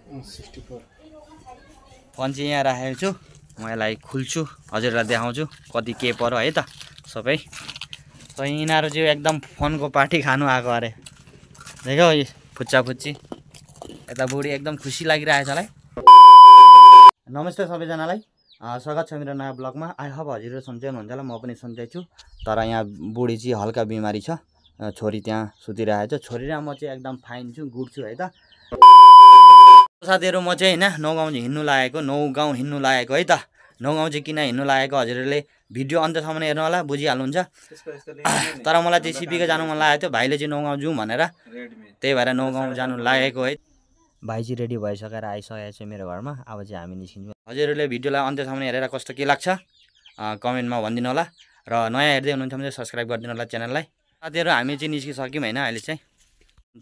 64 phone चाहिँ यहाँ राखेको छु म यसलाई खुल्छु हजुरलाई देखाउँछु कति के पर्यो है त सबै त यिनीहरू चाहिँ एकदम फोनको पार्टी खानु आएको अरे देख्यौ फुच्चा फुच्ची यता बुढी एकदम खुसी लागिरहेछ मलाई नमस्ते सबैजनालाई स्वागत छ मेरो नयाँ ब्लगमा आई होप हजुरहरू सन्चै हुनुहुन्छ होला म पनि सन्चै छु तर यहाँ बुढी चाहिँ हल्का बिमारी छ छोरी त्यहाँ सुतिरहेछ छोरी र म चाहिँ एकदम फाइन छु गुड छु है त साथीहरु म चाहिँ हैन नौगाउँ हिँड्नु लागेको नौगाउँ हिँड्नु लागेको है त नौगाउँ चाहिँ किन हिँड्नु लागेको हजुरहरूले भिडियो अन्त्यसम्म हेर्नु होला बुझिहाल्नुहुन्छ तर मलाई चाहिँ सिपीको जानु मन लागेको थियो भाइले चाहिँ नौगाउँ जाउँ भनेर त्यही भएर नौगाउँ जानु लागेको है भाइ चाहिँ रेडी भइसकेर आइसकेको छ मेरो घरमा अब चाहिँ हामी निस्किन्छौँ हजुरहरूले भिडियोलाई अन्त्यसम्म हेरेर कस्तो के लाग्छ कमेन्टमा भनिदिनु होला र नयाँ हेर्दै हुनुहुन्छ भने सब्स्क्राइब गरिदिनु होला च्यानललाई साथीहरु हामी चाहिँ निस्किसक्यौँ हैन अहिले चाहिँ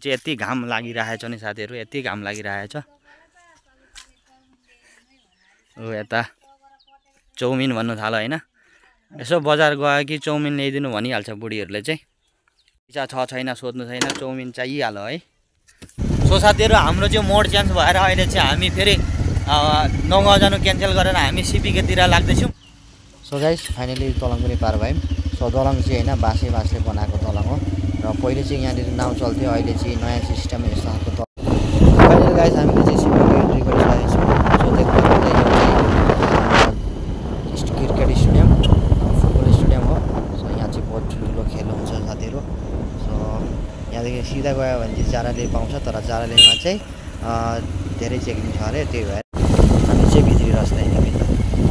यति घाम लागिरहेछ नि साथीहरु यति घाम लागिरहेछ ओ यता चौमिन भन्नु थाल्यो हैन यसो बजार गयो कि चौमिन ल्याइदिनु भनिहाल्छ बुढीहरूले चाहिँ इच्छा छ छैन सोध्नु छैन चौमिन चाहिहाल्यो है सो साथीहरु हाम्रो चाहिँ मोड चेन्ज भएर अहिले चाहिँ हामी फेरि नौगाउँ जानु क्यान्सल गरेर हामी सिपीकेतिर लाग्दैछौँ सो गाइस फाइनली दलङ पनि पार भयौँ सो दलङ चाहिँ हैन बाँसले बनाएको दलङ हो र पहिले चाहिँ यहाँनिर नाउ चल्थ्यो अहिले चाहिँ नयाँ सिस्टम यस्तो खालको फाइनली गाइस हामीले चाहिँ सिपीको एन्ट्री गरिसकेको छौँ सो देख्नुहुन्छ यो चाहिँ क्रिकेट स्टेडियम फुटबल स्टेडियम हो सो यहाँ चाहिँ बहुत ठुलो खेल हुन्छ साथीहरु सो यहाँदेखि सिधा गयो भने चाहिँ चाराले पाउँछ तर चारालेमा चाहिँ धेरै चेकिङ छ अरे त्यही भएर हामी चाहिँ भित्री रास्ता हिँड्यौँ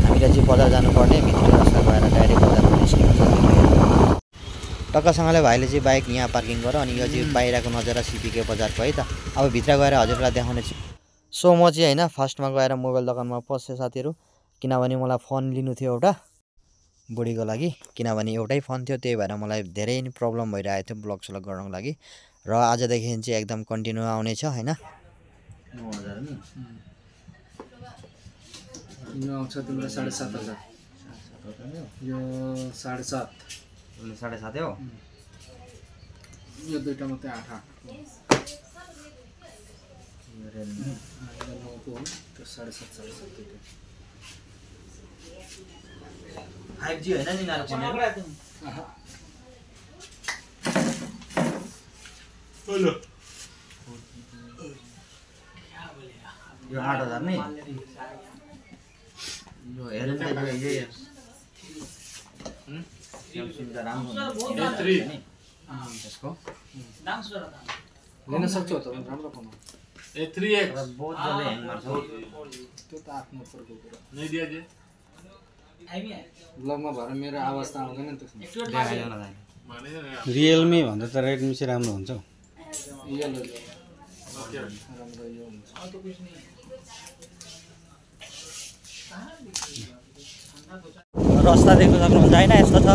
हामीले चाहिँ बजार जानुपर्ने भित्री रास्ता गएर डाइरेक्ट बजारमा निस्किनु छ टक्कसँगले भाइले चाहिँ बाइक यहाँ पार्किङ गर अनि यो चाहिँ बाहिरको नजारा सिपीके बजारको है त अब भित्र गएर हजुरलाई देखाउने छु सो म चाहिँ हैन फर्स्टमा गएर मोबाइल दोकानमा पस्छु साथीहरु किनभने मलाई फोन लिनु थियो एउटा बुढीको लागि किनभने एउटै फोन थियो त्यही भएर मलाई धेरै नै प्रब्लम भइरहेको थियो ब्लग स्लग गर्नको लागि र आजदेखि चाहिँ एकदम कन्टिन्यू आउने छ हैन 9000 नि यो आउँछ तिम्रो 7500 यो 7.5 7.5 हो यो दुईटा मात्रै 8 यो रेलमी यो त्यो 7.5 दुईटा 5G हैन नि नारो फोन हेलो यो 8000 नि यो हेर्नु त यो स्यामसङ त राम्रो हुन्छ नि त्यसको दाम सुन लिन सक्छौ त राम्रो फोन A3X बहुत जल्दी ह्याङ मार्छ त्यो त आफ्नो उपरको कुरा नै दिया जे ब्लगमा भएर मेरो आवाज त आउँदैन नि त्यसमा रियलमी भन्दा त रेडमी चाहिँ राम्रो हुन्छ हौ राम्रो यो हुन्छ रस्ता देख्न सक्नुहुन्छ हैन यस्तो छ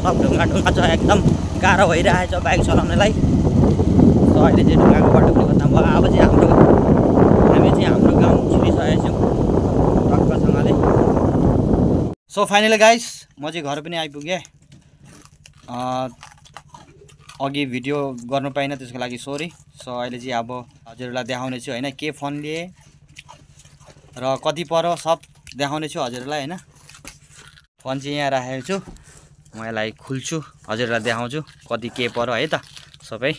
सब ढुङ्गा ढुङ्गा छ एकदम गाह्रो भइरहेछ बाइक चलाउनलाई सो अहिले चाहिँ ढुङ्गाको बाटो पनि खत्तम भयो अब चाहिँ हामी चाहिँ हाम्रो गाउँ छिरिसकेको छौँ टक्कसँगले सो फाइनली गाइस म चाहिँ घर पनि आइपुगेँ अघि भिडियो गर्नु पाइनँ त्यसको लागि सरी सो अहिले चाहिँ अब हजुरहरूलाई देखाउने छु हैन के फोन लिए र कति पर्यो सब देखाउने छु हजुरहरूलाई हैन फोन चाहिँ यहाँ राखेको छु म यसलाई खुल्छु हजुरलाई देखाउँछु कति के पर्यो है त सबै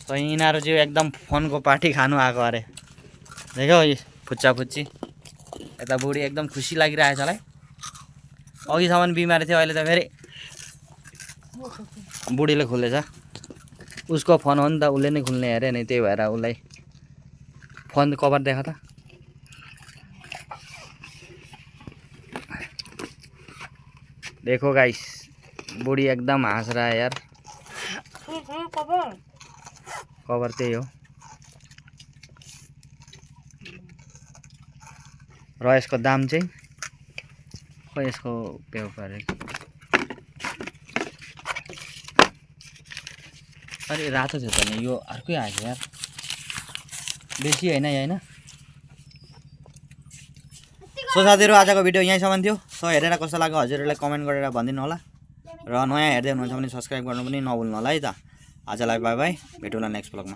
त यिनीहरू चाहिँ एकदम फोनको पार्टी खानु आएको अरे देख्यौ फुच्चा फुच्ची यता बुढी एकदम खुसी लागिरहेछ मलाई अघिसम्म बिमारी थियो अहिले त फेरि बुढीले खुल्दैछ उसको फोन हो नि त उसले नै खुल्ने अरे नि त्यही भएर उसलाई फोन कभर देखा त देखो गाइस बुढ़ी एकदम हाँस रहा है यार कवर त्यही हो र यसको दाम चाहिँ खै यसको पेउ परे अरे रातो छ त नि यो अर्कै आयो यार बेसी हैन हैन सो साथीहरु आजको भिडियो यहीँसम्म थियो सो हेरेर कस्तो लाग्यो हजुरहरूले कमेन्ट गरेर भनिदिनु होला र नयाँ हेर्दै हुनुहुन्छ भने सब्स्क्राइब गर्नु पनि नभुल्नु होला है त आजलाई बाइ बाइ भेटौँला नेक्स्ट ब्लगमा।